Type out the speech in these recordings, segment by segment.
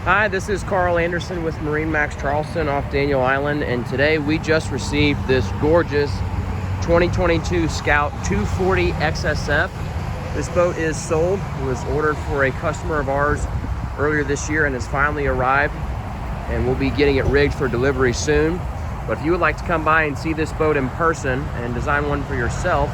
Hi, this is Carl Anderson with MarineMax Charleston off Daniel Island, and today we just received this gorgeous 2022 Scout 240 XSF. This boat is sold. It was ordered for a customer of ours earlier this year and has finally arrived, and we'll be getting it rigged for delivery soon. But if you would like to come by and see this boat in person and design one for yourself,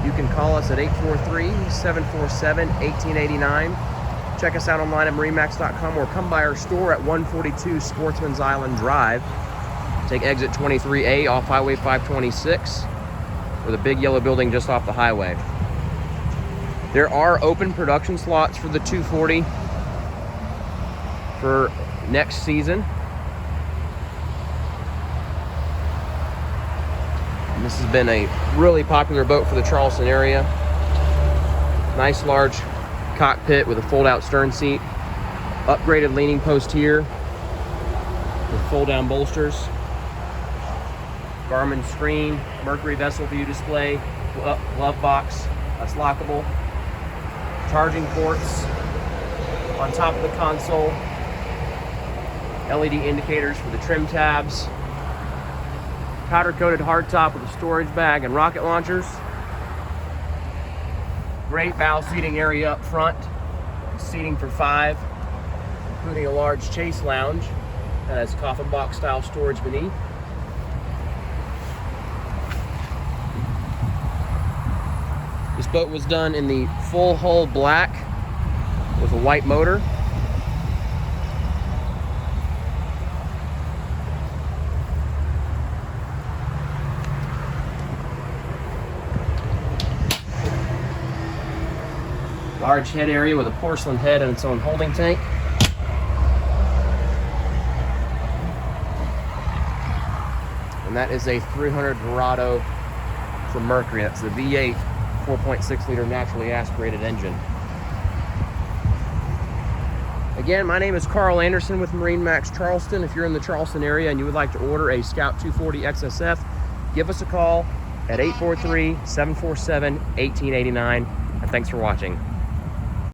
you can call us at 843-747-1889. Check us out online at MarineMax.com or come by our store at 142 Sportsman's Island Drive. Take exit 23A off Highway 526 or the big yellow building just off the highway. There are open production slots for the 240 for next season. And this has been a really popular boat for the Charleston area. Nice large cockpit with a fold-out stern seat, upgraded leaning post here with fold-down bolsters, Garmin screen, Mercury vessel view display, glove box that's lockable, charging ports on top of the console, LED indicators for the trim tabs, powder-coated hardtop with a storage bag and rocket launchers. Great bow seating area up front, seating for 5, including a large chase lounge that has coffin box style storage beneath. This boat was done in the full hull black with a white motor. Large head area with a porcelain head and its own holding tank. And that is a 300 Dorado from Mercury. That's the V8 4.6 liter naturally aspirated engine. Again, my name is Carl Anderson with MarineMax Charleston. If you're in the Charleston area and you would like to order a Scout 240 XSF, give us a call at 843-747-1889. And thanks for watching.